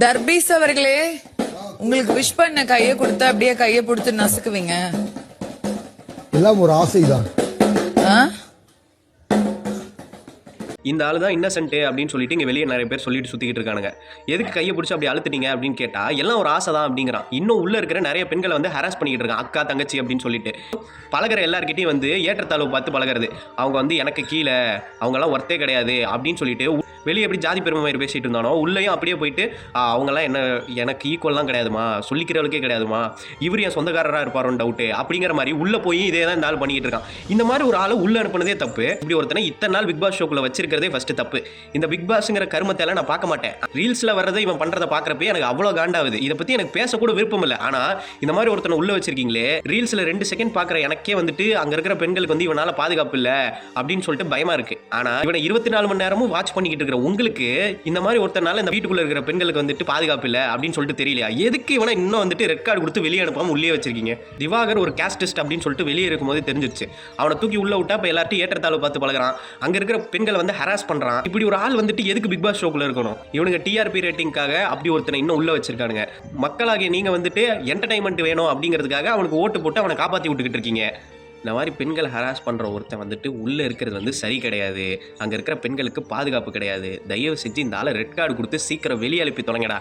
தர்பீஸ் அவர்களே, உங்களுக்கு விஷ் பண்ண கையை கொடுத்தா அப்படியே கையை கொடுத்து நசுக்குவீங்க. எல்லாம் ஒரு ஆசைதான். இந்த ஆளு தான் இன்னசென்ட் அப்படின்னு சொல்லிட்டு இங்கே வெளியே நிறைய பேர் சொல்லிட்டு சுற்றிக்கிட்டு இருக்கானுங்க. எதுக்கு கையை பிடிச்சி அப்படி அழுத்துட்டீங்க அப்படின்னு கேட்டால் எல்லாம் ஒரு ஆசை தான் அப்படிங்கிறான். இன்னும் உள்ளே இருக்கிற நிறைய பெண்களை வந்து ஹராஸ் பண்ணிக்கிட்டு இருக்கான், அக்கா தங்கச்சி அப்படின்னு சொல்லிட்டு. பழகிற எல்லாருக்கிட்டையும் வந்து ஏற்றத்தாழ்வு பார்த்து பழகிறது. அவங்க வந்து எனக்கு கீழே, அவங்கெல்லாம் ஒர்த்தே கிடையாது அப்படின்னு சொல்லிட்டு வெளியே எப்படி ஜாதி பெருமை மாதிரி பேசிகிட்டு இருந்தானோ உள்ளேயும் அப்படியே போயிட்டு அவங்கெல்லாம் எனக்கு ஈக்குவல்லாம் கிடையாதுமா, சொல்லிக்கிறவளுக்கே கிடையாதுமா, இவர் என் சொந்தக்காரராக இருப்பாரோன்னு டவுட்டு அப்படிங்கிற மாதிரி உள்ளே போய் இதே தான் இந்த ஆள் பண்ணிக்கிட்டு இருக்கான். இந்த மாதிரி ஒரு ஆளை உள்ளே அனுப்புனதே தப்பு. இப்படி ஒருத்தனை இத்தனை நாள் பிக் பாஸ் ஷோக்குள்ள வச்சிருக்கிறதே ஃபர்ஸ்ட் தப்பு. இந்த பிக் பாஸ்ங்கிற கருமத்தை எல்லாம் நான் பார்க்க மாட்டேன். ரீல்ஸில் வர்றதை இவன் பண்ணுறதை பார்க்குறப்ப எனக்கு அவ்வளோ காண்டாகுது. இதை பற்றி எனக்கு பேசக்கூட விருப்பம் இல்லை. ஆனால் இந்த மாதிரி ஒருத்தனை உள்ளே வச்சிருக்கீங்களே, ரீல்ஸில் 2 செகண்ட் பார்க்குற எனக்கே வந்துட்டு அங்கே இருக்கிற பெண்களுக்கு வந்து இவனால் பாதுகாப்பு இல்லை அப்படின்னு சொல்லிட்டு பயமாக இருக்குது. ஆனால் இவனை 24 மணி நேரமும் வாட்ச் பண்ணிக்கிட்டு இருக்கிற உங்களுக்கு இந்த மாதிரி ஒருத்தனால இந்த வீட்டுக்குள்ள இருக்கிற பெண்களுக்கு வந்துட்டு பாதுகாப்பு இல்லை அப்படின்னு சொல்லிட்டு தெரியலையா? எதுக்கு இவனை இன்னும் வந்துட்டு ரெட் கார்டு கொடுத்து வெளியே அனுப்பாம உள்ளே வச்சிருக்கீங்க? திவாகர் ஒரு கேஸ்டிஸ்ட் அப்படின்னு சொல்லிட்டு வெளியே இருக்கும்போது தெரிஞ்சிருச்சு. அவனை தூக்கி உள்ள விட்டா இப்போ எல்லார்ட்டும் ஏற்றத்தாழ்வு பார்த்து பழகிறான், அங்கே இருக்கிற பெண்களை வந்து ஹராஸ் பண்ணுறான். இப்படி ஒரு ஆள் வந்துட்டு எதுக்கு பிக் பாஸ் ஷோக்குள்ள இருக்கணும்? இவனுங்க டிஆர்பி ரேட்டிங்காக அப்படி ஒருத்தனை இன்னும் உள்ள வச்சிருக்கானுங்க. மக்களாகிய நீங்கள் வந்துட்டு என்டர்டைன்மெண்ட் வேணும் அப்படிங்கிறதுக்காக அவனுக்கு ஓட்டு போட்டு அவனை காப்பாற்றி விட்டுக்கிட்டு இருக்கீங்க. இந்த மாதிரி பெண்கள் ஹராஸ் பண்ணுற ஒருத்தன் வந்துட்டு உள்ளே இருக்கிறது வந்து சரி கிடையாது. அங்கே இருக்கிற பெண்களுக்கு பாதுகாப்பு கிடையாது. தயவு செஞ்சு இந்த ஆளை ரெட் கார்டு கொடுத்து சீக்கிரம் வெளியே அனுப்பி தொடங்கடா.